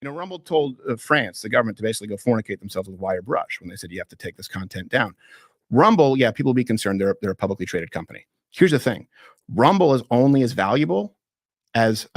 Rumble told France, the government, to basically go fornicate themselves with wire brush when they said you have to take this content down. Rumble, yeah, people will be concerned. They're a publicly traded company. Here's the thing: Rumble is only as valuable as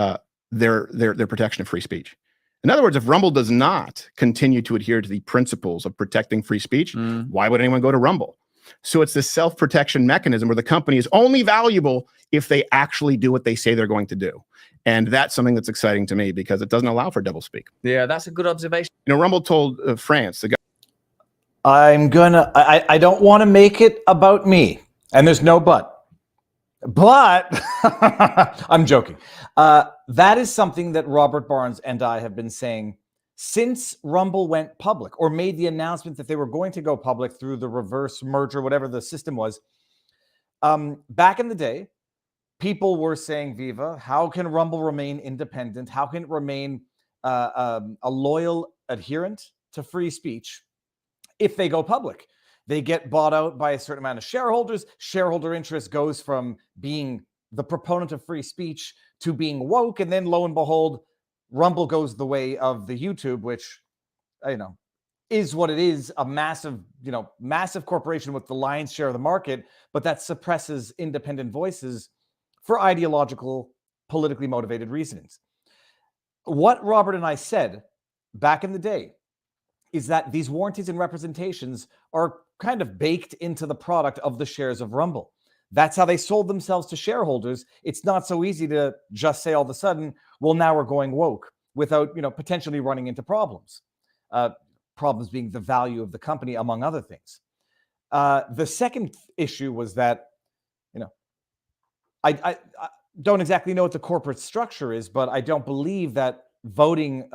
their protection of free speech. In other words, if Rumble does not continue to adhere to the principles of protecting free speech, why would anyone go to Rumble? So it's this self-protection mechanism where the company is only valuable if they actually do what they say they're going to do. And that's something that's exciting to me because it doesn't allow for doublespeak. Yeah, that's a good observation. Rumble told France, I don't want to make it about me, and there's no but I'm joking. That is something that Robert Barnes and I have been saying since Rumble went public, or made the announcement that they were going to go public through the reverse merger, whatever the system was. Back in the day, people were saying, Viva, how can Rumble remain independent? How can it remain a loyal adherent to free speech if they go public? They get bought out by a certain amount of shareholders. Shareholder interest goes from being the proponent of free speech to being woke. And then lo and behold, Rumble goes the way of the YouTube, which, is what it is, a massive corporation with the lion's share of the market, but that suppresses independent voices for ideological, politically motivated reasons. What Robert and I said back in the day is that these warranties and representations are kind of baked into the product of the shares of Rumble. That's how they sold themselves to shareholders. It's not so easy to just say all of a sudden, well, now we're going woke, without potentially running into problems. Problems being the value of the company, among other things. The second issue was that, I don't exactly know what the corporate structure is, but I don't believe that voting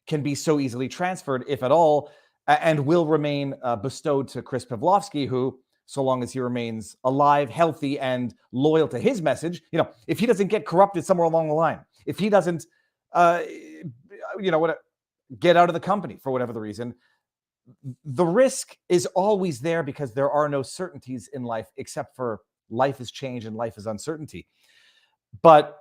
can be so easily transferred, if at all, and will remain bestowed to Chris Pavlovski, who, so long as he remains alive, healthy, and loyal to his message, if he doesn't get corrupted somewhere along the line, if he doesn't, get out of the company for whatever the reason, the risk is always there because there are no certainties in life except for life is change and life is uncertainty. But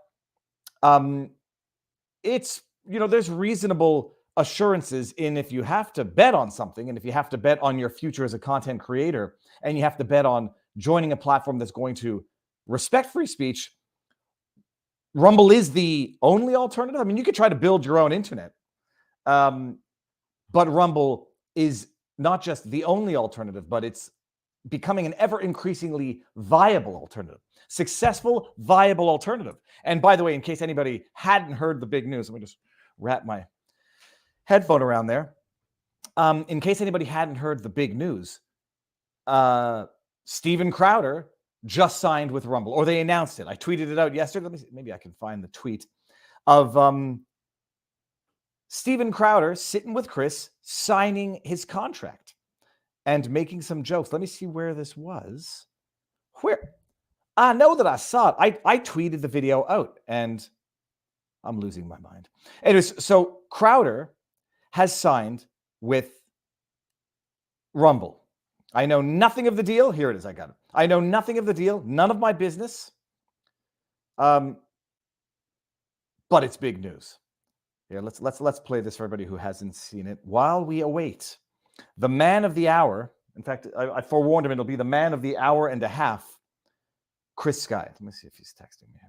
it's, there's reasonable assurances in if you have to bet on something, and if you have to bet on your future as a content creator, and you have to bet on joining a platform that's going to respect free speech, Rumble is the only alternative. I mean, you could try to build your own internet, but Rumble is not just the only alternative, but it's becoming an ever increasingly viable alternative, successful, viable alternative. And by the way, in case anybody hadn't heard the big news, let me just wrap my headphone around there. In case anybody hadn't heard the big news, Steven Crowder just signed with Rumble, or they announced it. I tweeted it out yesterday. Let me see, maybe I can find the tweet of Steven Crowder sitting with Chris, signing his contract and making some jokes. Let me see where this was. Where? I know that I saw it. I tweeted the video out, and I'm losing my mind. Anyways, so Crowder has signed with Rumble. I know nothing of the deal. Here it is. I got it. I know nothing of the deal. None of my business. But it's big news. Yeah, let's play this for everybody who hasn't seen it. While we await the man of the hour. In fact, I forewarned him it'll be the man of the hour and a half, Chris Sky. Let me see if he's texting me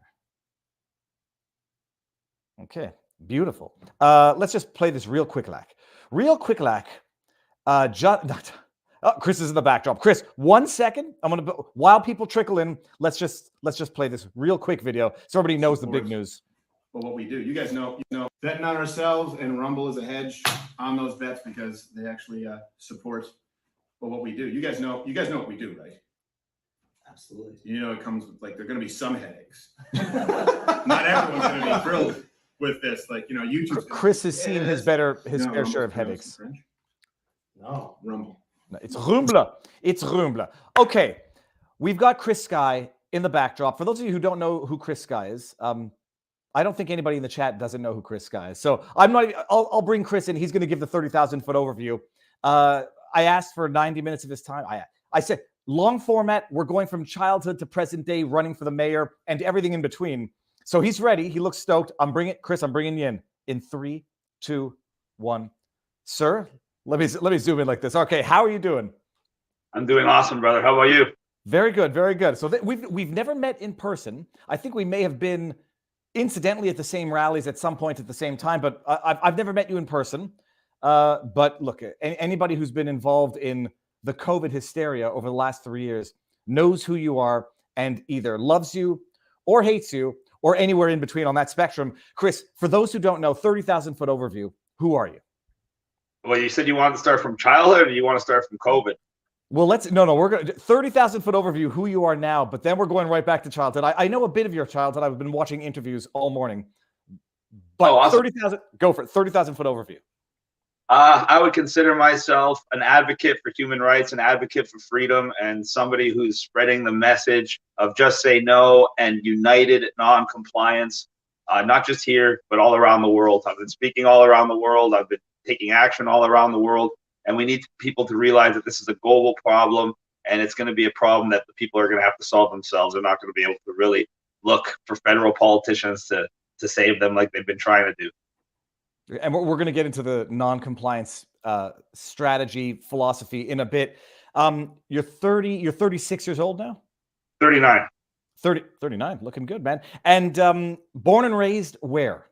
here. Okay, beautiful. Let's just play this real quick, lack. Chris is in the backdrop. Chris, 1 second. While people trickle in, let's just play this real quick video so everybody knows the big news. But what we do, you guys know, betting on ourselves, and Rumble is a hedge on those bets because they actually support. But what we do, you guys know what we do, right? Absolutely. It comes with there are going to be some headaches. Not everyone's going to be thrilled with this. YouTube. Chris has seen his fair share of headaches. No, Rumble. No, it's Rumble. It's Rumble. Okay, we've got Chris Sky in the backdrop. For those of you who don't know who Chris Sky is, I don't think anybody in the chat doesn't know who Chris Sky is. So I'll bring Chris in. He's going to give the 30,000-foot overview. I asked for 90 minutes of his time. I said, long format. We're going from childhood to present day, running for the mayor and everything in between. So he's ready. He looks stoked. I'm bringing you in 3, 2, 1. Sir, let me zoom in like this. Okay, how are you doing? I'm doing awesome, brother. How about you? Very good, very good. So we've never met in person. I think we may have been incidentally at the same rallies at some point at the same time, but I've never met you in person. But look, anybody who's been involved in the COVID hysteria over the last 3 years knows who you are and either loves you or hates you or anywhere in between on that spectrum. Chris, for those who don't know, 30,000-foot overview, who are you? Well, you said you wanted to start from childhood, or you want to start from COVID? Well, we're going to 30,000-foot overview, who you are now, but then we're going right back to childhood. I know a bit of your childhood. I've been watching interviews all morning. But awesome. 30,000, go for it. 30,000-foot overview. I would consider myself an advocate for human rights, an advocate for freedom, and somebody who's spreading the message of just say no and united non-compliance, not just here, but all around the world. I've been speaking all around the world. I've been taking action all around the world. And we need people to realize that this is a global problem, and it's going to be a problem that the people are going to have to solve themselves. They're not going to be able to really look for federal politicians to save them like they've been trying to do. And we're going to get into the non-compliance strategy philosophy in a bit. You're 36 years old now? 39. 39, looking good, man. And born and raised where?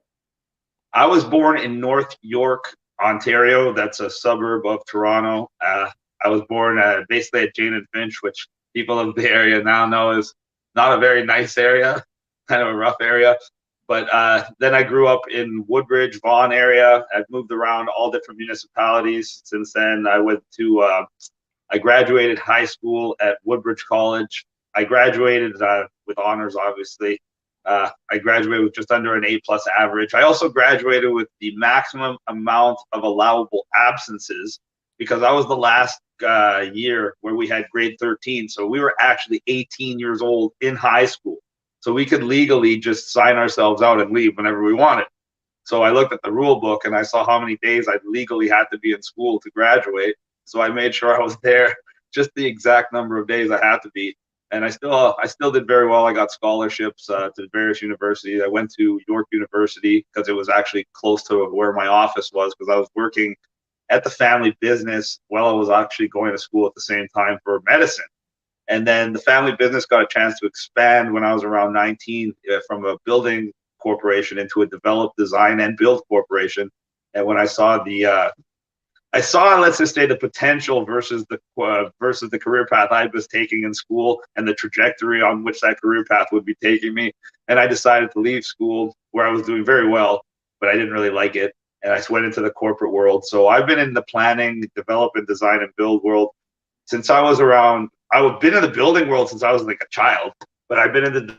I was born in North York, Ontario. That's a suburb of Toronto. I was born basically at Jane and Finch, which people of the area now know is not a very nice area, kind of a rough area. But then I grew up in Woodbridge, Vaughan area. I've moved around all different municipalities. Since then, I graduated high school at Woodbridge College. I graduated with honors, obviously. I graduated with just under an A+ average. I also graduated with the maximum amount of allowable absences because I was the last year where we had grade 13. So we were actually 18 years old in high school. So we could legally just sign ourselves out and leave whenever we wanted. So I looked at the rule book and I saw how many days I legally had to be in school to graduate. So I made sure I was there just the exact number of days I had to be. And I still did very well. I got scholarships to various universities. I went to York University because it was actually close to where my office was, because I was working at the family business while I was actually going to school at the same time for medicine. And then the family business got a chance to expand when I was around 19 from a building corporation into a develop, design, and build corporation. And when I saw let's just say the potential versus the career path I was taking in school and the trajectory on which that career path would be taking me. And I decided to leave school where I was doing very well, but I didn't really like it. And I went into the corporate world. So I've been in the planning, development, design, and build world since I was around. I've been in the building world since I was like a child, but I've been in the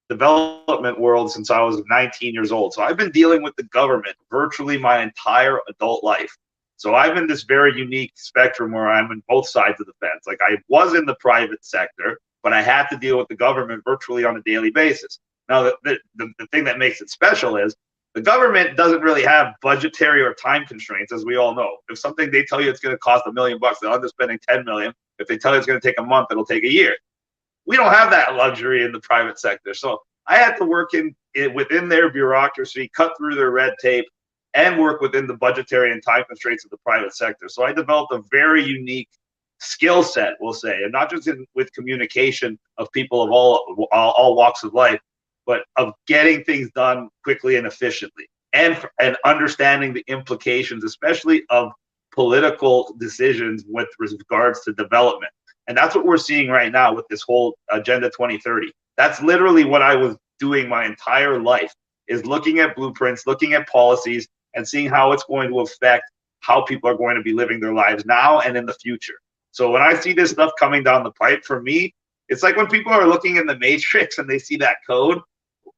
development world since I was 19 years old. So I've been dealing with the government virtually my entire adult life. So I'm in this very unique spectrum where I'm in both sides of the fence. Like I was in the private sector, but I had to deal with the government virtually on a daily basis. Now, the thing that makes it special is the government doesn't really have budgetary or time constraints, as we all know. If something they tell you it's going to cost $1 million, they'll end up spending 10 million. If they tell you it's going to take a month, it'll take a year. We don't have that luxury in the private sector. So I had to work within their bureaucracy, cut through their red tape, and work within the budgetary and time constraints of the private sector. So I developed a very unique skill set, we'll say, and not just with communication of people of all walks of life, but of getting things done quickly and efficiently, and understanding the implications, especially of political decisions with regards to development. And that's what we're seeing right now with this whole Agenda 2030. That's literally what I was doing my entire life, is looking at blueprints, looking at policies, and seeing how it's going to affect how people are going to be living their lives now and in the future. So when I see this stuff coming down the pipe, for me, it's like when people are looking in the Matrix and they see that code,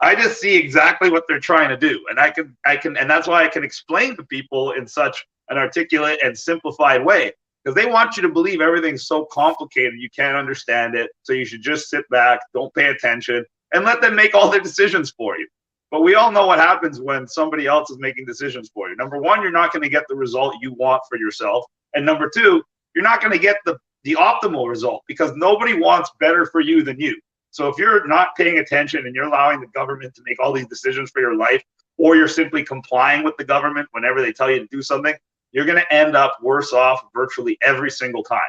I just see exactly what they're trying to do. And I can, and that's why I can explain to people in such an articulate and simplified way, because they want you to believe everything's so complicated you can't understand it. So you should just sit back, don't pay attention, and let them make all their decisions for you. But we all know what happens when somebody else is making decisions for you. Number one, you're not going to get the result you want for yourself. And number two, you're not going to get the optimal result, because nobody wants better for you than you. So if you're not paying attention and you're allowing the government to make all these decisions for your life, or you're simply complying with the government whenever they tell you to do something, you're going to end up worse off virtually every single time.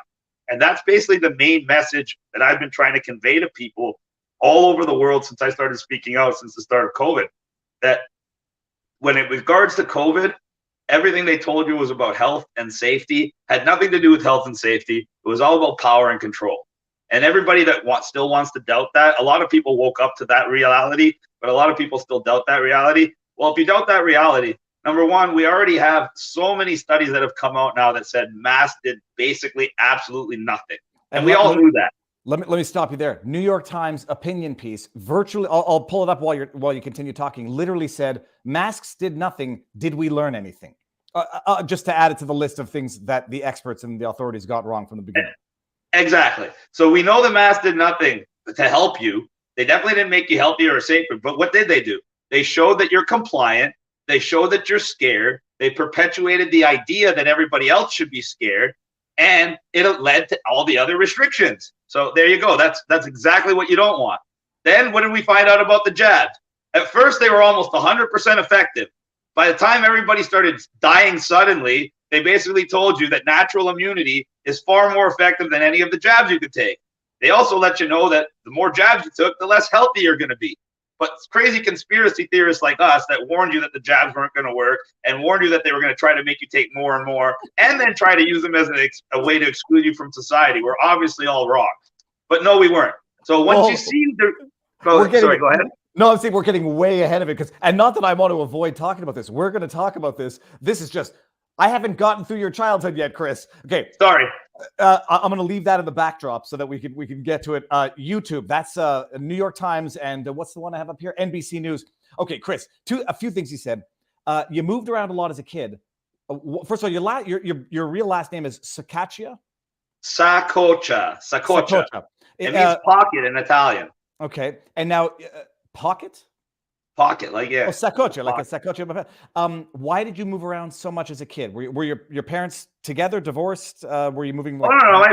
And that's basically the main message that I've been trying to convey to people all over the world since I started speaking out since the start of COVID, that when it regards to COVID, everything they told you was about health and safety, had nothing to do with health and safety. It was all about power and control. And everybody that still wants to doubt that, a lot of people woke up to that reality, but a lot of people still doubt that reality. Well, if you doubt that reality, number one, we already have so many studies that have come out now that said masks did basically absolutely nothing. And we all knew that. Let me stop you there. New York Times opinion piece, virtually, I'll pull it up while you continue talking, literally said, masks did nothing. Did we learn anything? Just to add it to the list of things that the experts and the authorities got wrong from the beginning. Exactly. So we know the masks did nothing to help you. They definitely didn't make you healthier or safer. But what did they do? They showed that you're compliant. They showed that you're scared. They perpetuated the idea that everybody else should be scared. And it led to all the other restrictions. So there you go. That's exactly what you don't want. Then what did we find out about the jabs? At first, they were almost 100% effective. By the time everybody started dying suddenly, they basically told you that natural immunity is far more effective than any of the jabs you could take. They also let you know that the more jabs you took, the less healthy you're going to be. But crazy conspiracy theorists like us that warned you that the jabs weren't going to work and warned you that they were going to try to make you take more and more and then try to use them as a way to exclude you from society were obviously all wrong. But no, we weren't. So once you see go ahead. No, I'm saying we're getting way ahead of it and not that I want to avoid talking about this. We're going to talk about this. This is just, I haven't gotten through your childhood yet, Chris. Okay. Sorry. I'm going to leave that in the backdrop so that we can get to it. YouTube, that's New York Times, and what's the one I have up here? NBC News. Okay, Chris, a few things you said. You moved around a lot as a kid. First of all, your real last name is Saccoccia? Saccoccia. It means pocket in Italian. Okay, and now pocket? Pocket, like, yeah. Oh, Saccoccia, like a Saccoccia. Why did you move around so much as a kid? Were your parents together, divorced? Were you moving? No.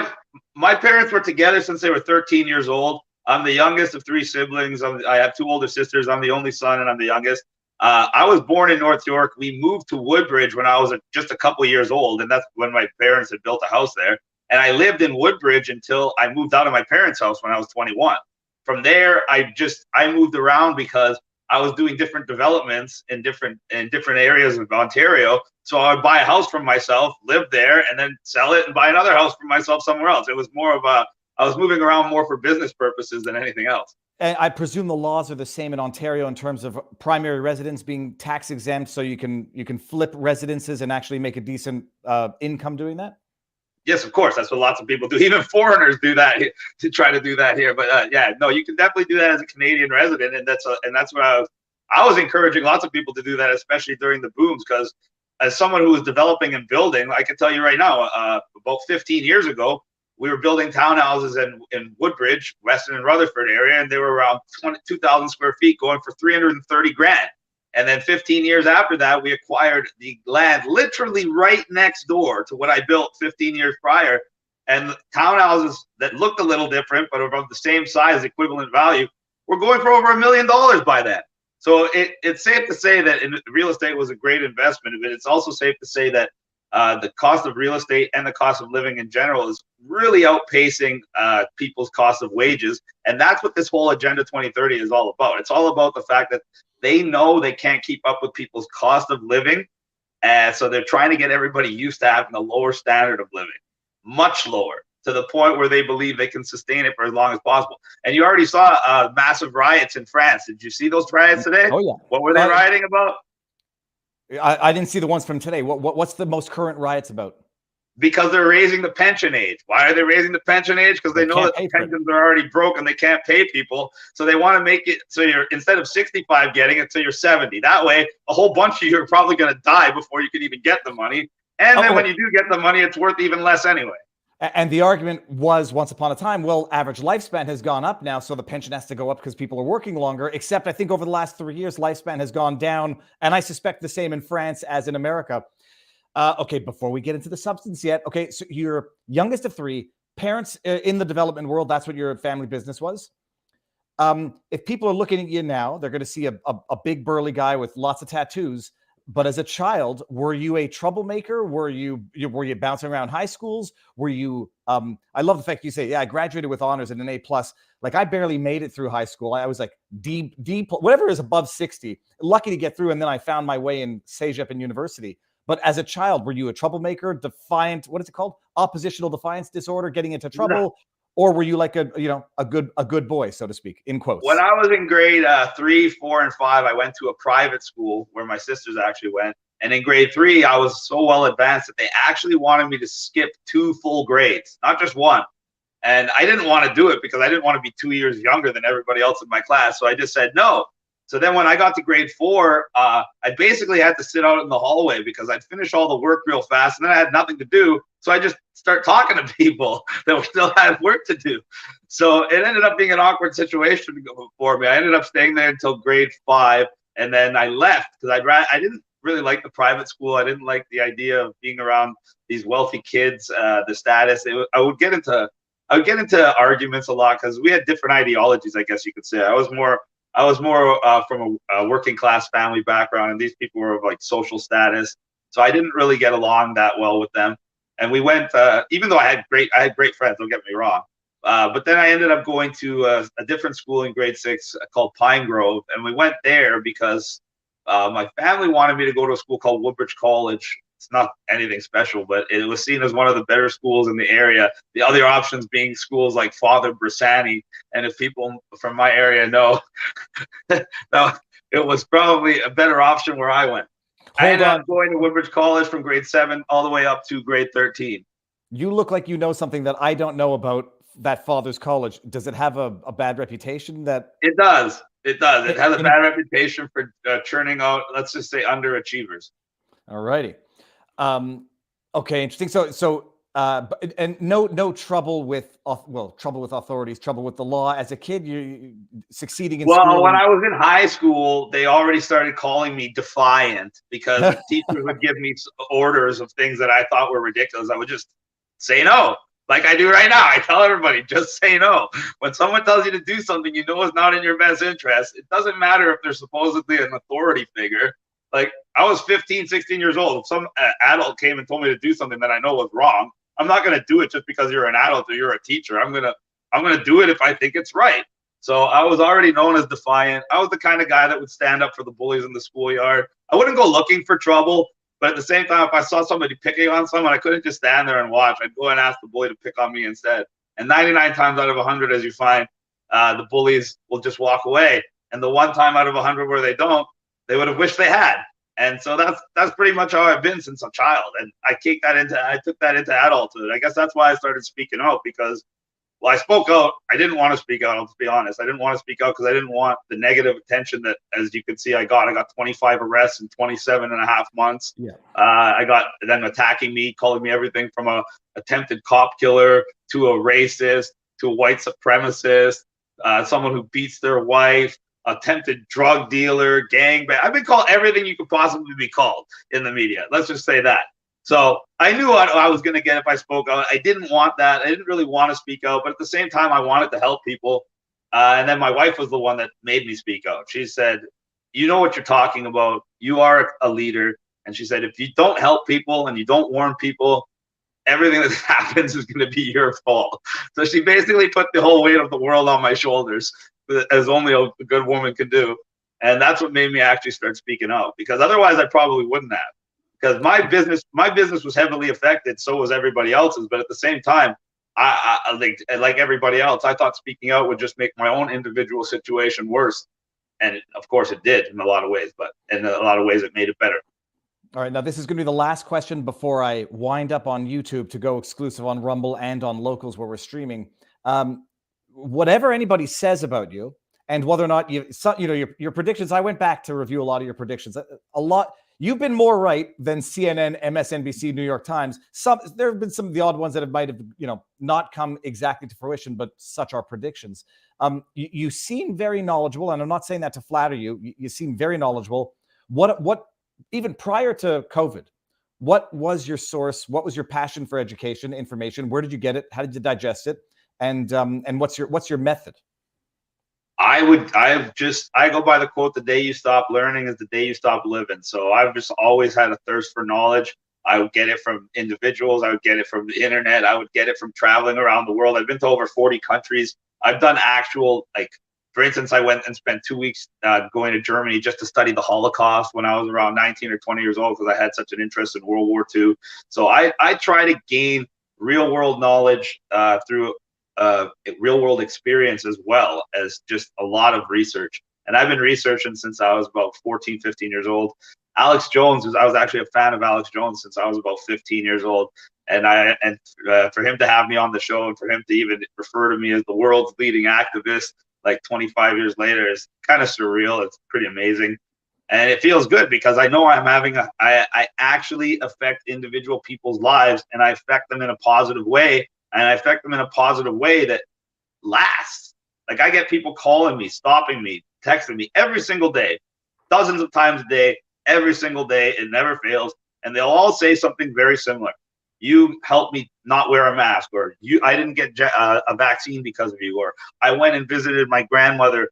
My parents were together since they were 13 years old. I'm the youngest of three siblings. I have two older sisters. I'm the only son, and I'm the youngest. I was born in North York. We moved to Woodbridge when I was just a couple years old, and that's when my parents had built a house there. And I lived in Woodbridge until I moved out of my parents' house when I was 21. From there, I moved around because I was doing different developments in different areas of Ontario. So I would buy a house from myself, live there, and then sell it and buy another house for myself somewhere else. It was more of I was moving around more for business purposes than anything else. And I presume the laws are the same in Ontario in terms of primary residence being tax exempt, so you can flip residences and actually make a decent income doing that. Yes, of course. That's what lots of people do. Even foreigners do that to try to do that here. But you can definitely do that as a Canadian resident, and that's what I was encouraging lots of people to do that, especially during the booms. Because as someone who was developing and building, I can tell you right now, about 15 years ago, we were building townhouses in Woodbridge, Weston and Rutherford area, and they were around 2,000 square feet, going for $330,000. And then 15 years after that, we acquired the land literally right next door to what I built 15 years prior. And the townhouses that looked a little different, but of the same size, equivalent value, were going for over $1 million by then. So it's safe to say that real estate was a great investment, but it's also safe to say that the cost of real estate and the cost of living in general is really outpacing people's cost of wages. And that's what this whole Agenda 2030 is all about. It's all about the fact that they know they can't keep up with people's cost of living. And so they're trying to get everybody used to having a lower standard of living, much lower, to the point where they believe they can sustain it for as long as possible. And you already saw massive riots in France. Did you see those riots today? Oh, yeah. What were they rioting about? I didn't see the ones from today. What's the most current riots about? Because they're raising the pension age. Why are they raising the pension age? Because they know that the pensions are already broke and they can't pay people. So they want to make it so you're, instead of 65 getting it, so you're 70. That way, a whole bunch of you are probably going to die before you can even get the money. And then when you do get the money, it's worth even less anyway. And the argument was, once upon a time, well, average lifespan has gone up now, so the pension has to go up because people are working longer, except I think over the last 3 years, lifespan has gone down, and I suspect the same in France as in America. Okay, before we get into the substance yet, okay, so you're youngest of three, parents in the development world, that's what your family business was. if people are looking at you now, they're going to see a big burly guy with lots of tattoos. But as a child, were you a troublemaker? Were you bouncing around high schools? Were you? I love the fact you say, yeah, I graduated with honors and an A+. Like I barely made it through high school. I was like D, whatever is above 60. Lucky to get through, and then I found my way in CEGEP and university. But as a child, were you a troublemaker, defiant? What is it called? Oppositional defiance disorder, getting into trouble, No. or were you like a good boy, so to speak, in quotes? When I was in grade 3, 4, and 5, I went to a private school where my sisters actually went. And in grade 3, I was so well advanced that they actually wanted me to skip 2 full grades, not just 1. And I didn't want to do it because I didn't want to be 2 years younger than everybody else in my class. So I just said no. So then when I got to grade 4, I basically had to sit out in the hallway because I'd finish all the work real fast and then I had nothing to do. So I just start talking to people that still had work to do. So it ended up being an awkward situation for me. I ended up staying there until grade 5, and then I left because I didn't really like the private school. I didn't like the idea of being around these wealthy kids, the status. I would get into arguments a lot because we had different ideologies, I guess you could say. I was more from a working class family background, and these people were of like social status. So I didn't really get along that well with them. And we went, even though I had great friends, don't get me wrong. But then I ended up going to a different school in grade 6 called Pine Grove. And we went there because my family wanted me to go to a school called Woodbridge College. It's not anything special, but it was seen as one of the better schools in the area. The other options being schools like Father Bressani. And if people from my area know, no, it was probably a better option where I went. I ended up going to Woodbridge College from grade 7 all the way up to grade 13. You look like you know something that I don't know about that Father's College. Does it have a bad reputation? That it does. It does. It has a bad reputation for churning out, let's just say, underachievers. All righty. Okay, interesting. So and no trouble with authorities, trouble with the law as a kid. You succeeding in school. Well, when I was in high school, they already started calling me defiant because the teachers would give me orders of things that I thought were ridiculous. I would just say no, like I do right now. I tell everybody, just say no. When someone tells you to do something you know is not in your best interest, it doesn't matter if they're supposedly an authority figure. Like I was 15, 16 years old. If some adult came and told me to do something that I know was wrong, I'm not going to do it just because you're an adult or you're a teacher. I'm going to do it if I think it's right. So I was already known as defiant. I was the kind of guy that would stand up for the bullies in the schoolyard. I wouldn't go looking for trouble, but at the same time, if I saw somebody picking on someone, I couldn't just stand there and watch. I'd go and ask the bully to pick on me instead. And 99 times out of 100, as you find, the bullies will just walk away. And the one time out of 100 where they don't, they would have wished they had. And so that's pretty much how I've been since a child. And I took that into adulthood. I guess that's why I started speaking out, because I spoke out. I didn't want to speak out, to be honest. I didn't want to speak out because I didn't want the negative attention that, as you can see, I got 25 arrests in 27 and a half months. Yeah. I got them attacking me, calling me everything from a attempted cop killer to a racist to a white supremacist, someone who beats their wife, attempted drug dealer, gangbang. I've been called everything you could possibly be called in the media. Let's just say that. So I knew what I was going to get if I spoke out. I didn't want that. I didn't really want to speak out, but at the same time, I wanted to help people. And then my wife was the one that made me speak out. She said, you know what you're talking about. You are a leader. And she said, if you don't help people and you don't warn people, everything that happens is going to be your fault. So she basically put the whole weight of the world on my shoulders, as only a good woman could do. And that's what made me actually start speaking out, because otherwise I probably wouldn't have. Because my business was heavily affected, so was everybody else's. But at the same time, I like everybody else, I thought speaking out would just make my own individual situation worse. And of course it did in a lot of ways, but in a lot of ways it made it better. All right, now this is going to be the last question before I wind up on YouTube to go exclusive on Rumble and on Locals where we're streaming. Whatever anybody says about you, and whether or not your predictions, I went back to review a lot of your predictions. You've been more right than CNN, MSNBC, New York Times. There have been some of the odd ones that might have not come exactly to fruition, but such are predictions. You seem very knowledgeable, and I'm not saying that to flatter you. You seem very knowledgeable. What even prior to COVID, what was your source? What was your passion for education, information? Where did you get it? How did you digest it? And what's your method? I go by the quote, the day you stop learning is the day you stop living. So I've just always had a thirst for knowledge. I would get it from individuals. I would get it from the internet. I would get it from traveling around the world. I've been to over 40 countries. I've done actual, like, for instance, I went and spent 2 weeks going to Germany just to study the Holocaust when I was around 19 or 20 years old, because I had such an interest in World War II. So I try to gain real world knowledge through real world experience, as well as just a lot of research. And I've been researching since I was about 14, 15 years old. Alex Jones, I was actually a fan of Alex Jones since I was about 15 years old. And for him to have me on the show, and for him to even refer to me as the world's leading activist, like 25 years later, is kind of surreal. It's pretty amazing. And it feels good because I know I actually affect individual people's lives, and I affect them in a positive way. And I affect them in a positive way that lasts. Like, I get people calling me, stopping me, texting me every single day, dozens of times a day, every single day. It never fails. And they'll all say something very similar. You helped me not wear a mask, or I didn't get a vaccine because of you, or I went and visited my grandmother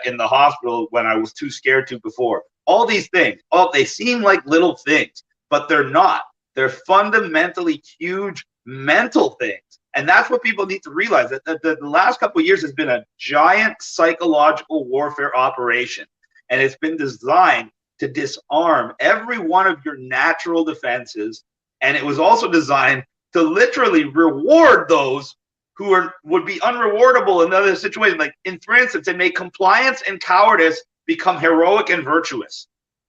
in the hospital when I was too scared to before. All these things, they seem like little things, but they're not. They're fundamentally huge mental things. And that's what people need to realize, that the last couple of years has been a giant psychological warfare operation. And it's been designed to disarm every one of your natural defenses. And it was also designed to literally reward those who would be unrewardable in other situations. Like, for instance, it made compliance and cowardice become heroic and virtuous.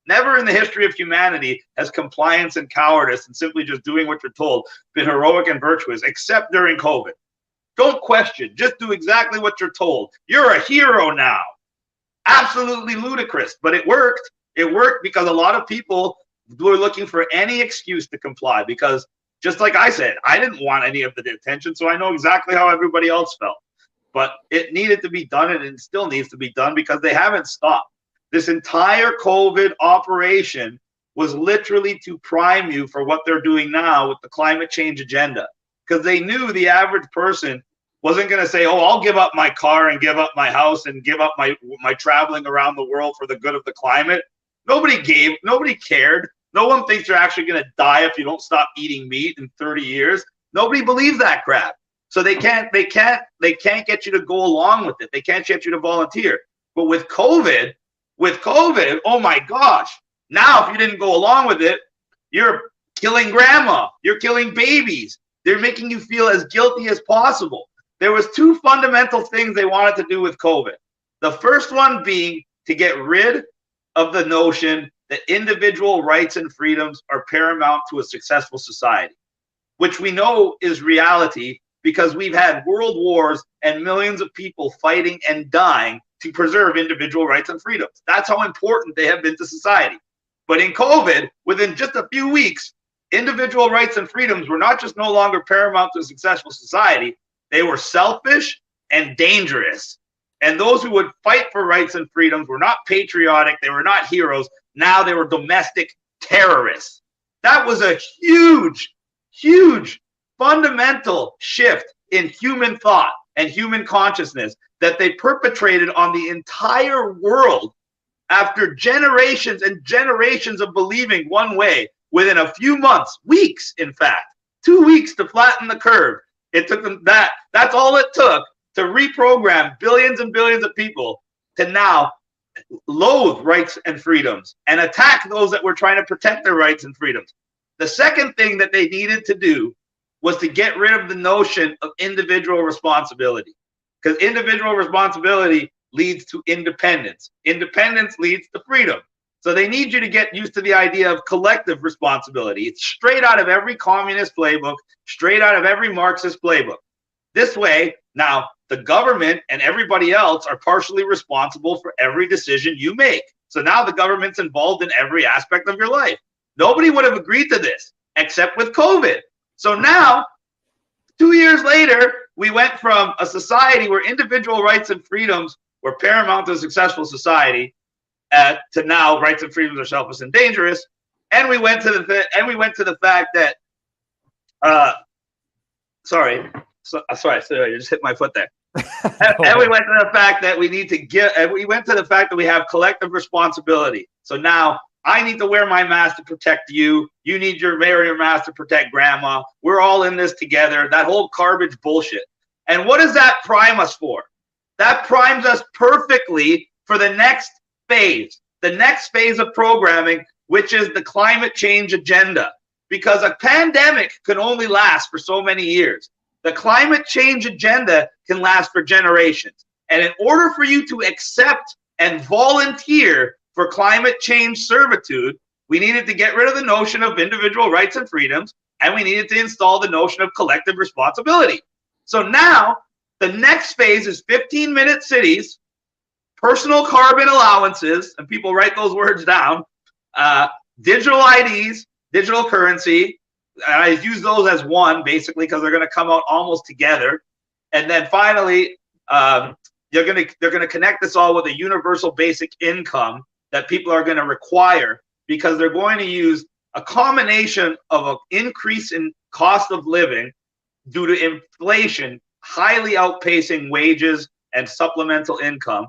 Never in the history of humanity has compliance and cowardice and simply just doing what you're told been heroic and virtuous, except during COVID. Don't question. Just do exactly what you're told. You're a hero now. Absolutely ludicrous, but it worked. It worked because a lot of people were looking for any excuse to comply, because, just like I said, I didn't want any of the attention, so I know exactly how everybody else felt. But it needed to be done, and it still needs to be done, because they haven't stopped. This entire COVID operation was literally to prime you for what they're doing now with the climate change agenda, because they knew the average person wasn't going to say, oh, I'll give up my car and give up my house and give up my traveling around the world for the good of the climate. Nobody cared. No one thinks you're actually going to die if you don't stop eating meat in 30 years. Nobody believes that crap. So they can't get you to go along with it. They can't get you to volunteer. But with COVID, oh my gosh. Now, if you didn't go along with it, you're killing grandma. You're killing babies. They're making you feel as guilty as possible. There was two fundamental things they wanted to do with COVID. The first one being to get rid of the notion that individual rights and freedoms are paramount to a successful society, which we know is reality because we've had world wars and millions of people fighting and dying to preserve individual rights and freedoms. That's how important they have been to society. But in COVID, within just a few weeks, individual rights and freedoms were not just no longer paramount to a successful society, they were selfish and dangerous. And those who would fight for rights and freedoms were not patriotic, they were not heroes, now they were domestic terrorists. That was a huge, huge, fundamental shift in human thought and human consciousness that they perpetrated on the entire world after generations and generations of believing one way. Within a few months, weeks, in fact, 2 weeks to flatten the curve. It took them that's all it took to reprogram billions and billions of people to now loathe rights and freedoms and attack those that were trying to protect their rights and freedoms. The second thing that they needed to do was to get rid of the notion of individual responsibility, because individual responsibility leads to independence. Independence leads to freedom. So they need you to get used to the idea of collective responsibility. It's straight out of every communist playbook, straight out of every Marxist playbook. This way, now the government and everybody else are partially responsible for every decision you make. So now the government's involved in every aspect of your life. Nobody would have agreed to this except with COVID. So now, 2 years later, we went from a society where individual rights and freedoms were paramount to a successful society to now rights and freedoms are selfish and dangerous. And we went to the fact that sorry, I just hit my foot there. And we went to the fact that we need to give, and we went to the fact that we have collective responsibility. So now I need to wear my mask to protect you. You need to wear your mask to protect grandma. We're all in this together. That whole garbage bullshit. And what does that prime us for? That primes us perfectly for the next phase of programming, which is the climate change agenda. Because a pandemic can only last for so many years. The climate change agenda can last for generations. And in order for you to accept and volunteer for climate change servitude, we needed to get rid of the notion of individual rights and freedoms, and we needed to install the notion of collective responsibility. So now the next phase is 15-minute cities, personal carbon allowances, and people write those words down, digital IDs, digital currency, and I use those as one basically because they're going to come out almost together. And then finally, they're going to connect this all with a universal basic income that people are going to require because they're going to use a combination of an increase in cost of living due to inflation highly outpacing wages and supplemental income,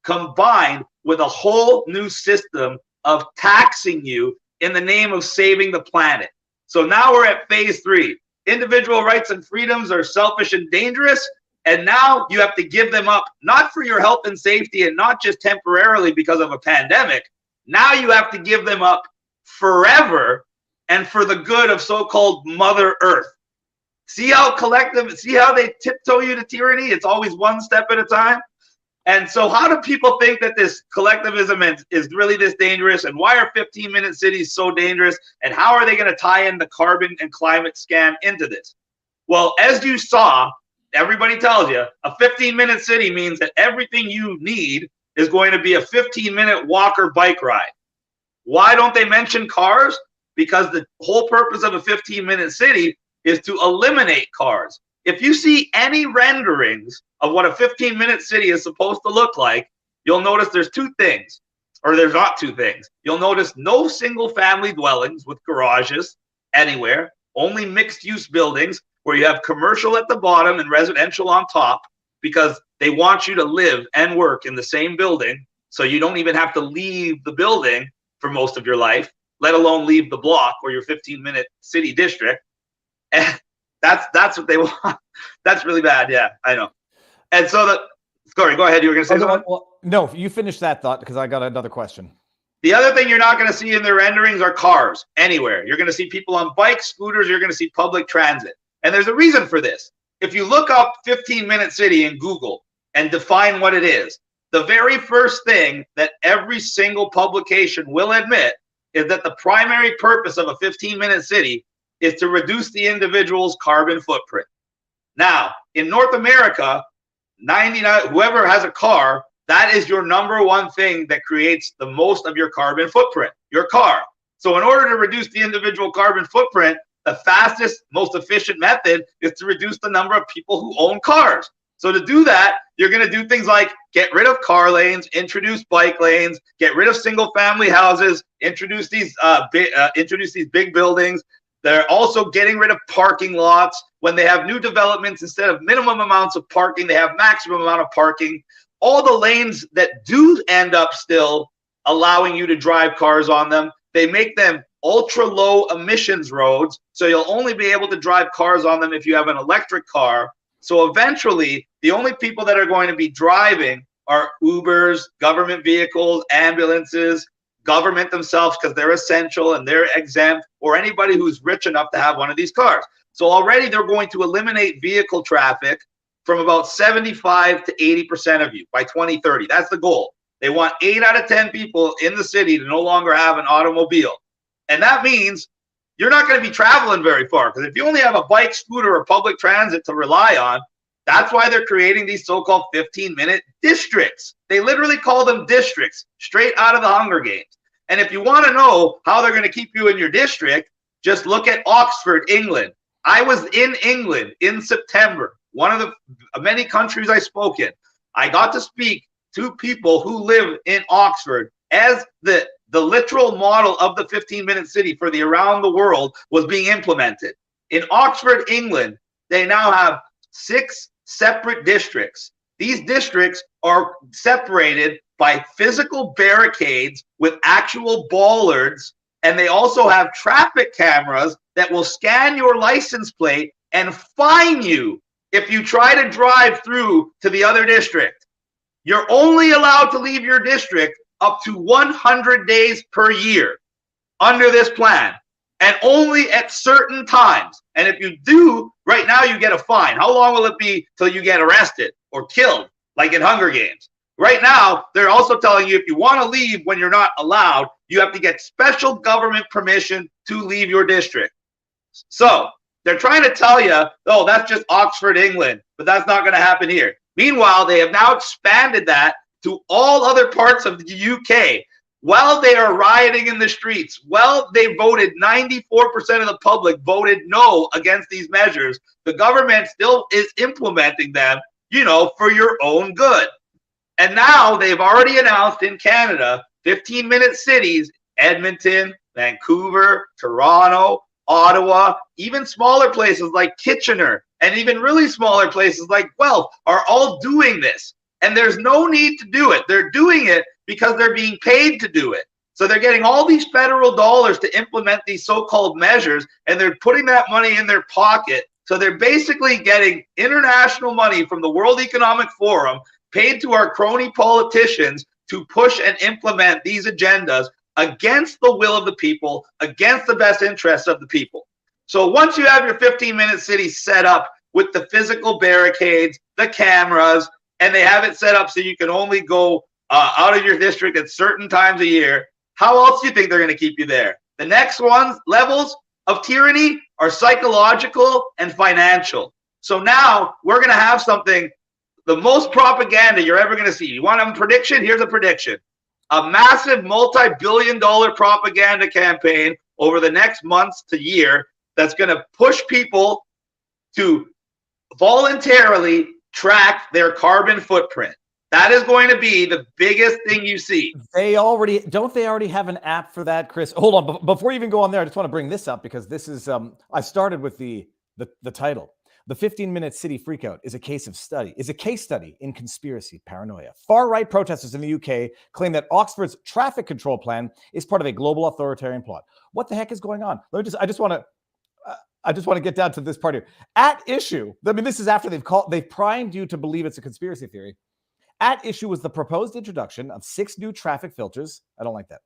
combined with a whole new system of taxing you in the name of saving the planet. So now we're at phase 3. Individual rights and freedoms are selfish and dangerous. And now you have to give them up, not for your health and safety and not just temporarily because of a pandemic. Now you have to give them up forever and for the good of so-called Mother Earth. See how they tiptoe you to tyranny? It's always one step at a time. And so how do people think that this collectivism is really this dangerous? And why are 15-minute cities so dangerous? And how are they going to tie in the carbon and climate scam into this? Well, as you saw, everybody tells you a 15-minute city means that everything you need is going to be a 15-minute walk or bike ride. Why don't they mention cars? Because the whole purpose of a 15-minute city is to eliminate cars. If you see any renderings of what a 15-minute city is supposed to look like, you'll notice there's two things, or there's not two things. You'll notice no single-family dwellings with garages anywhere, only mixed-use buildings where you have commercial at the bottom and residential on top because they want you to live and work in the same building so you don't even have to leave the building for most of your life, let alone leave the block or your 15-minute city district. And that's what they want. That's really bad. Yeah, I know. And so sorry, go ahead. You were going to say something? Well, no, you finish that thought because I got another question. The other thing you're not going to see in their renderings are cars anywhere. You're going to see people on bikes, scooters. You're going to see public transit. And there's a reason for this. If you look up 15-minute city in Google and define what it is, the very first thing that every single publication will admit is that the primary purpose of a 15-minute city is to reduce the individual's carbon footprint. Now, in North America, 99, whoever has a car, that is your number one thing that creates the most of your carbon footprint, your car. So in order to reduce the individual carbon footprint, the fastest, most efficient method is to reduce the number of people who own cars. So to do that, you're going to do things like get rid of car lanes, introduce bike lanes, get rid of single-family houses, introduce these big buildings. They're also getting rid of parking lots. When they have new developments, instead of minimum amounts of parking, they have maximum amount of parking. All the lanes that do end up still allowing you to drive cars on them, they make them ultra low emissions roads. So you'll only be able to drive cars on them if you have an electric car. So eventually, the only people that are going to be driving are Ubers, government vehicles, ambulances, government themselves because they're essential and they're exempt, or anybody who's rich enough to have one of these cars. So already they're going to eliminate vehicle traffic from about 75 to 80% of you by 2030. That's the goal. They want 8 out of 10 people in the city to no longer have an automobile. And that means you're not going to be traveling very far because if you only have a bike, scooter, or public transit to rely on, that's why they're creating these so-called 15-minute districts. They literally call them districts, straight out of the Hunger Games. And if you want to know how they're going to keep you in your district, just look at Oxford, England. I was in England in September, one of the many countries I spoke in. I got to speak to people who live in Oxford as the literal model of the 15-minute city for the around the world was being implemented. In Oxford, England, they now have 6 separate districts. These districts are separated by physical barricades with actual bollards, and they also have traffic cameras that will scan your license plate and fine you if you try to drive through to the other district. You're only allowed to leave your district up to 100 days per year under this plan, and only at certain times. And if you do, right now you get a fine. How long will it be till you get arrested or killed, like in Hunger Games? Right now, they're also telling you if you want to leave when you're not allowed, you have to get special government permission to leave your district. So they're trying to tell you, oh, that's just Oxford, England, but that's not going to happen here. Meanwhile, they have now expanded that to all other parts of the UK. While they are rioting in the streets, while they voted, 94% of the public voted no against these measures, the government still is implementing them, you know, for your own good. And now they've already announced in Canada, 15-minute cities, Edmonton, Vancouver, Toronto, Ottawa, even smaller places like Kitchener, and even really smaller places like Guelph are all doing this. And there's no need to do it. They're doing it because they're being paid to do it. So they're getting all these federal dollars to implement these so-called measures, and they're putting that money in their pocket. So they're basically getting international money from the World Economic Forum paid to our crony politicians to push and implement these agendas against the will of the people, against the best interests of the people. So once you have your 15-minute city set up with the physical barricades, the cameras, and they have it set up so you can only go out of your district at certain times a year, how else do you think they're going to keep you there? The next levels of tyranny are psychological and financial. So now we're going to have something, the most propaganda you're ever going to see. You want a prediction? Here's a prediction. A massive multi-billion-dollar propaganda campaign over the next months to year that's going to push people to voluntarily track their carbon footprint. That is going to be the biggest thing you see. They already have an app for that, Chris? Hold on, before you even go on there, I just want to bring this up because this is I started with the title. The 15-minute city freakout is a case study in conspiracy paranoia. Far-right protesters in the UK claim that Oxford's traffic control plan is part of a global authoritarian plot. What the heck is going on? I just want to get down to this part here. At issue, I mean, this is after they've primed you to believe it's a conspiracy theory. At issue was the proposed introduction of 6 new traffic filters. I don't like that.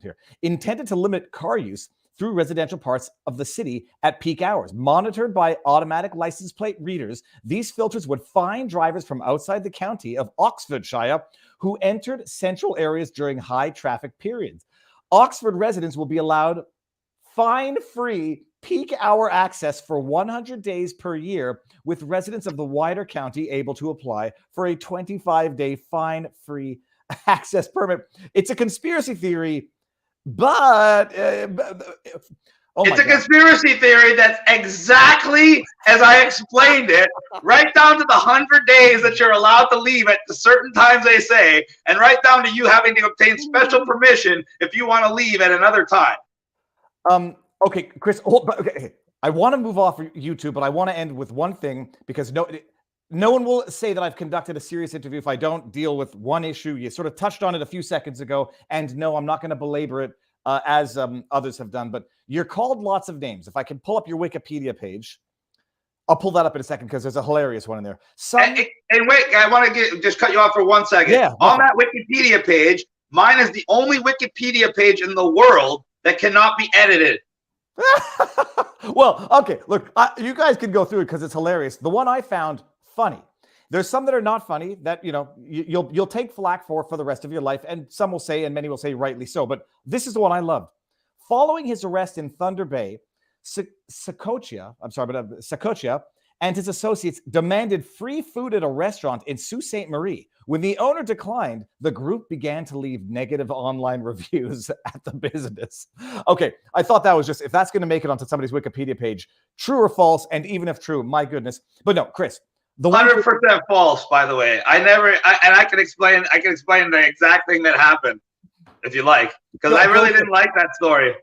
Here, intended to limit car use through residential parts of the city at peak hours. Monitored by automatic license plate readers, these filters would fine drivers from outside the county of Oxfordshire who entered central areas during high traffic periods. Oxford residents will be allowed fine-free peak hour access for 100 days per year, with residents of the wider county able to apply for a 25-day fine-free access permit. It's a conspiracy theory, but it's a conspiracy theory that's exactly as I explained it, right down to the 100 days that you're allowed to leave at the certain times they say, and right down to you having to obtain special permission if you want to leave at another time. Okay, Chris, okay. I want to move off YouTube, but I want to end with one thing because no one will say that I've conducted a serious interview if I don't deal with one issue. You sort of touched on it a few seconds ago, and no, I'm not going to belabor it as others have done, but you're called lots of names. If I can pull up your Wikipedia page, I'll pull that up in a second because there's a hilarious one in there. And wait, I want to just cut you off for 1 second. Yeah, on that Wikipedia page, mine is the only Wikipedia page in the world that cannot be edited. Well, okay, look, you guys can go through it because it's hilarious. The one I found funny. There's some that are not funny that, you know, you'll take flack for the rest of your life, and some will say, and many will say rightly so, but this is the one I loved. Following his arrest in Thunder Bay, Sakochia and his associates demanded free food at a restaurant in Sault Ste. Marie. When the owner declined, the group began to leave negative online reviews at the business. Okay, I thought that was just, if that's going to make it onto somebody's Wikipedia page, true or false, and even if true, my goodness. But no, Chris, the 100% false, by the way. I can explain the exact thing that happened, if you like, because I really didn't like that story.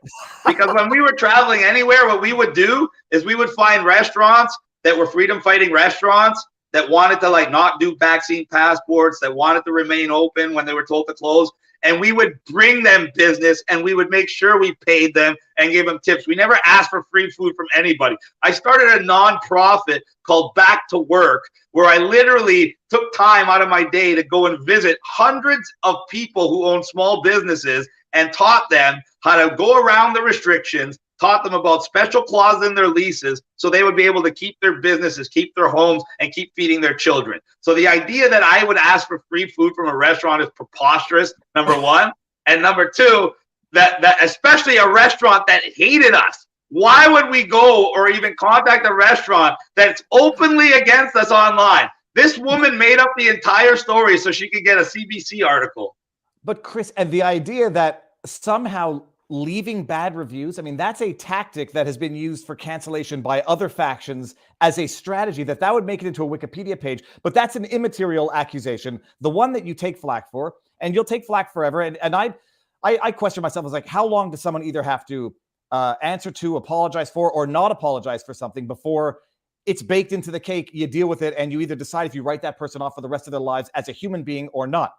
Because when we were traveling anywhere, what we would do is we would find restaurants that were freedom fighting restaurants that wanted to like not do vaccine passports, that wanted to remain open when they were told to close. And we would bring them business and we would make sure we paid them and gave them tips. We never asked for free food from anybody. I started a nonprofit called Back to Work, where I literally took time out of my day to go and visit hundreds of people who own small businesses and taught them how to go around the restrictions, taught them about special clauses in their leases so they would be able to keep their businesses, keep their homes, and keep feeding their children. So the idea that I would ask for free food from a restaurant is preposterous, number one. And number two, that especially a restaurant that hated us. Why would we go or even contact a restaurant that's openly against us online? This woman made up the entire story so she could get a CBC article. But Chris, and the idea that somehow leaving bad reviews, I mean, that's a tactic that has been used for cancellation by other factions as a strategy, that would make it into a Wikipedia page, but that's an immaterial accusation, the one that you take flack for, and you'll take flack forever. And I question myself, I was like, how long does someone either have to answer to, apologize for, or not apologize for something before it's baked into the cake, you deal with it, and you either decide if you write that person off for the rest of their lives as a human being or not.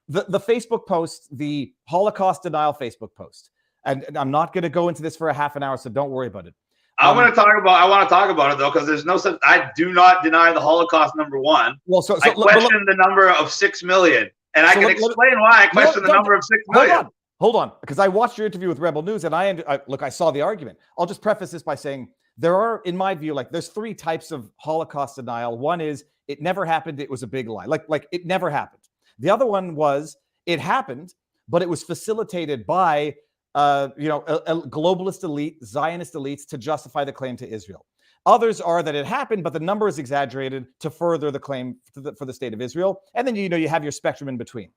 The Facebook post, the Holocaust denial Facebook post, and I'm not going to go into this for a half an hour, so don't worry about it. I want to talk about it though, because there's no such. I do not deny the Holocaust. Number one. Well, I question the number of 6 million, and I can explain why I question the number of 6 million. Hold on, because I watched your interview with Rebel News, and I saw the argument. I'll just preface this by saying there are, in my view, there's three types of Holocaust denial. One is it never happened; it was a big lie, like it never happened. The other one was it happened, but it was facilitated by a globalist elite, Zionist elites to justify the claim to Israel. Others are that it happened, but the number is exaggerated to further the claim for the state of Israel. And then, you have your spectrum in between.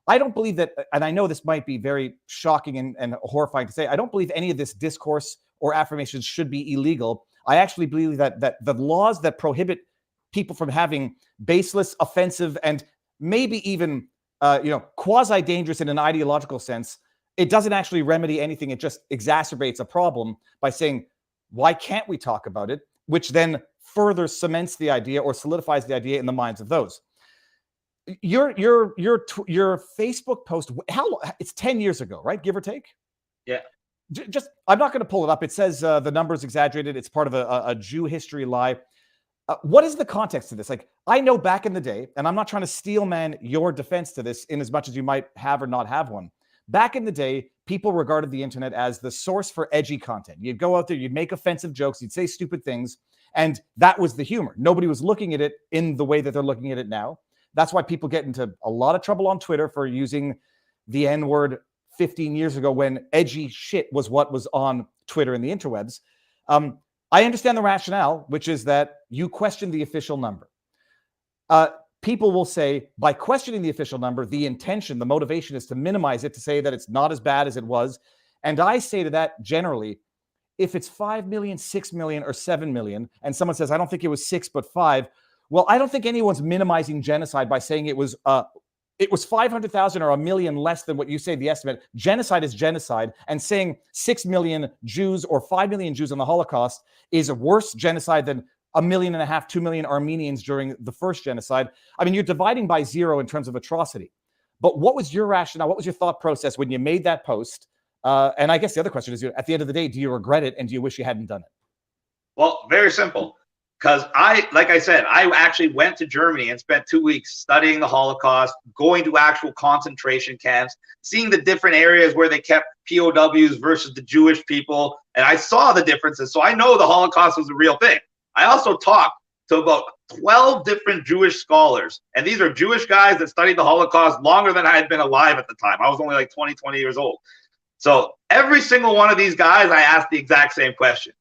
I don't believe that, and I know this might be very shocking and horrifying to say, I don't believe any of this discourse or affirmations should be illegal. I actually believe that the laws that prohibit people from having baseless, offensive, and maybe even quasi-dangerous in an ideological sense, it doesn't actually remedy anything. It just exacerbates a problem by saying, why can't we talk about it? Which then further cements the idea or solidifies the idea in the minds of those. Your Facebook post, it's 10 years ago, right? Give or take? Yeah. Just, I'm not going to pull it up. It says the number's exaggerated. It's part of a Jew history lie. What is the context of this? I know back in the day, and I'm not trying to steel man your defense to this in as much as you might have or not have one. Back in the day, people regarded the internet as the source for edgy content. You'd go out there, you'd make offensive jokes, you'd say stupid things, and that was the humor. Nobody was looking at it in the way that they're looking at it now. That's why people get into a lot of trouble on Twitter for using the N-word 15 years ago when edgy shit was what was on Twitter and the interwebs. I understand the rationale, which is that you question the official number. People will say, by questioning the official number, the intention, the motivation is to minimize it, to say that it's not as bad as it was. And I say to that generally, if it's 5 million, 6 million, or 7 million, and someone says, I don't think it was 6, but 5, well, I don't think anyone's minimizing genocide by saying it was 500,000 or 1 million less than what you say the estimate. Genocide is genocide, and saying 6 million Jews or 5 million Jews in the Holocaust is a worse genocide than 1.5 million, 2 million Armenians during the first genocide. I mean, you're dividing by zero in terms of atrocity. But what was your rationale? What was your thought process when you made that post? And I guess the other question is, at the end of the day, do you regret it, and do you wish you hadn't done it? Well, very simple. Because like I said, I actually went to Germany and spent 2 weeks studying the Holocaust, going to actual concentration camps, seeing the different areas where they kept POWs versus the Jewish people. And I saw the differences. So I know the Holocaust was a real thing. I also talked to about 12 different Jewish scholars. And these are Jewish guys that studied the Holocaust longer than I had been alive at the time. I was only like 20 years old. So every single one of these guys, I asked the exact same question.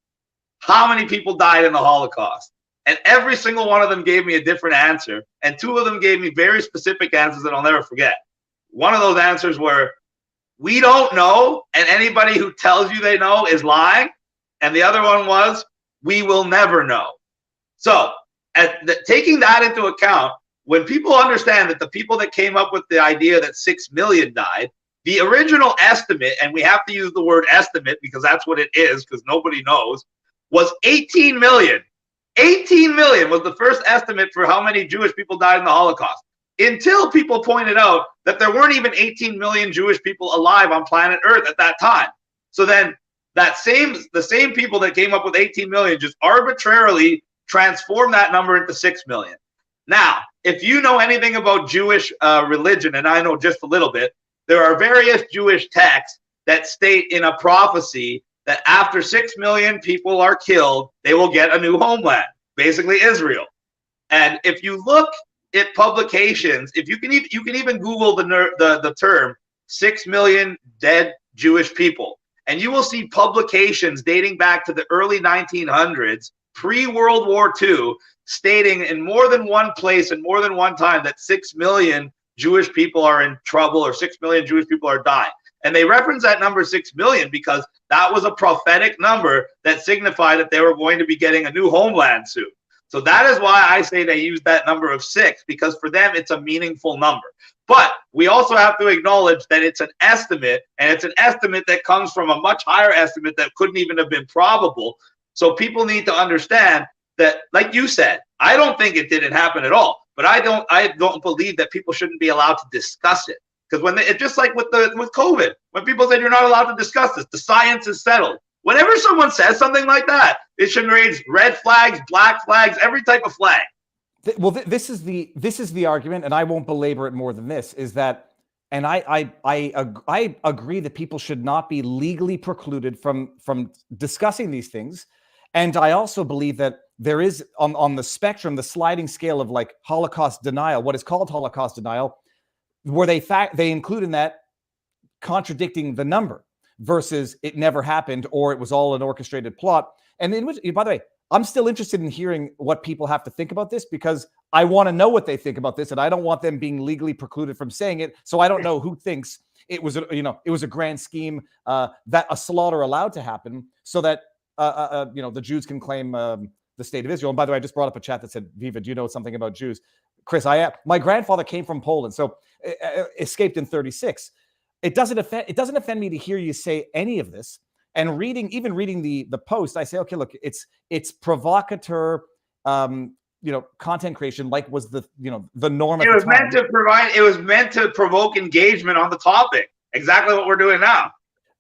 How many people died in the Holocaust? And every single one of them gave me a different answer. And two of them gave me very specific answers that I'll never forget. One of those answers were, we don't know, and anybody who tells you they know is lying. And the other one was, we will never know. So taking that into account, when people understand that the people that came up with the idea that 6 million died, the original estimate, and we have to use the word estimate because that's what it is, because nobody knows, was 18 million. 18 million was the first estimate for how many Jewish people died in the Holocaust, until people pointed out that there weren't even 18 million Jewish people alive on planet Earth at that time. So then the same people that came up with 18 million just arbitrarily transformed that number into 6 million. Now, if you know anything about Jewish religion, and I know just a little bit, there are various Jewish texts that state in a prophecy that after 6 million people are killed, they will get a new homeland, basically Israel. And if you look at publications, if you can even Google the term 6 million dead Jewish people, and you will see publications dating back to the early 1900s, pre-World War II, stating in more than one place and more than one time that 6 million Jewish people are in trouble, or 6 million Jewish people are dying. And they reference that number 6 million because that was a prophetic number that signified that they were going to be getting a new homeland soon. So that is why I say they use that number of 6, because for them it's a meaningful number. But we also have to acknowledge that it's an estimate, and it's an estimate that comes from a much higher estimate that couldn't even have been probable. So people need to understand that, like you said, I don't think it didn't happen at all, but I don't believe that people shouldn't be allowed to discuss it. Because it's just like with COVID, when people said you're not allowed to discuss this, the science is settled. Whenever someone says something like that, it should raise red flags, black flags, every type of flag. Well, this is the argument, and I won't belabor it more than this. Is that, and I agree that people should not be legally precluded from discussing these things, and I also believe that there is on the spectrum, the sliding scale of like Holocaust denial, what is called Holocaust denial, where they include in that contradicting the number versus it never happened or it was all an orchestrated plot. And in which, by the way, I'm still interested in hearing what people have to think about this, because I want to know what they think about this, and I don't want them being legally precluded from saying it. So I don't know who thinks it was a grand scheme, that a slaughter allowed to happen, so that the Jews can claim the state of Israel. And by the way, I just brought up a chat that said, "Viva, do you know something about Jews?" Chris, my grandfather came from Poland, so escaped in 1936. It doesn't offend me to hear you say any of this. And reading the post, I say, okay, look, it's provocateur, content creation, like was the norm. It was meant to provoke engagement on the topic. Exactly what we're doing now.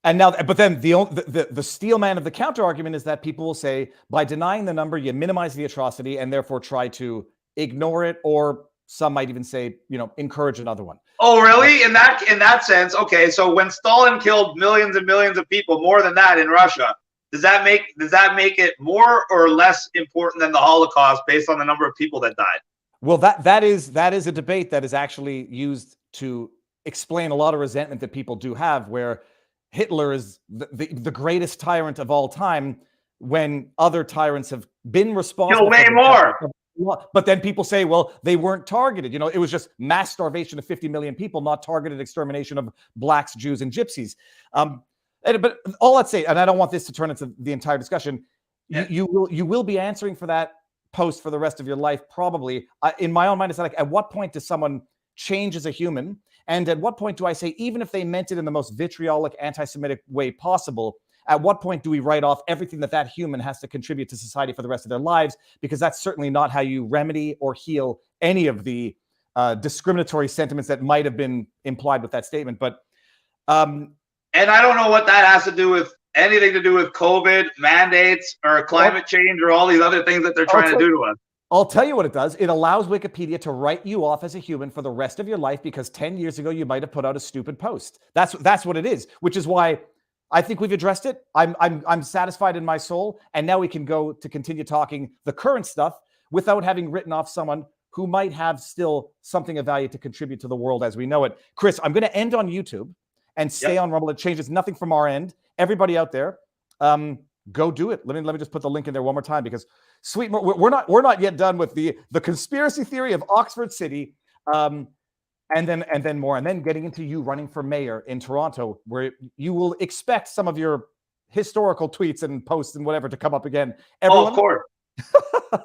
And now, but then the steel man of the counter argument is that people will say, by denying the number, you minimize the atrocity and therefore try to ignore it, or some might even say, encourage another one. Oh, really? In that sense, okay. So when Stalin killed millions and millions of people, more than that in Russia, does that make it more or less important than the Holocaust based on the number of people that died? Well, that is a debate that is actually used to explain a lot of resentment that people do have, where Hitler is the greatest tyrant of all time, when other tyrants have been responsible. Way more. But then people say, well, they weren't targeted. It was just mass starvation of 50 million people, not targeted extermination of blacks, Jews, and gypsies. But all I'd say, and I don't want this to turn into the entire discussion, yeah. you will be answering for that post for the rest of your life, probably. In my own mind, it's like, at what point does someone change as a human? And at what point do I say, even if they meant it in the most vitriolic, anti-Semitic way possible, at what point do we write off everything that human has to contribute to society for the rest of their lives? Because that's certainly not how you remedy or heal any of the discriminatory sentiments that might have been implied with that statement. But and I don't know what that has to do with anything to do with COVID mandates or climate change or all these other things that they're trying to do to us. I'll tell you what it does. It allows Wikipedia to write you off as a human for the rest of your life, because 10 years ago you might have put out a stupid post. That's what it is, which is why I think we've addressed it. I'm satisfied in my soul, and now we can go to continue talking the current stuff without having written off someone who might have still something of value to contribute to the world as we know it. Chris, I'm going to end on YouTube and stay on Rumble. It changes nothing from our end. Everybody out there, go do it. Let me just put the link in there one more time, because we're not yet done with the conspiracy theory of Oxford City. And then more, and then getting into you running for mayor in Toronto, where you will expect some of your historical tweets and posts and whatever to come up again. Everyone? Oh, of course.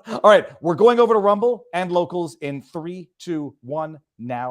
All right, we're going over to Rumble and locals in 3, 2, 1 now.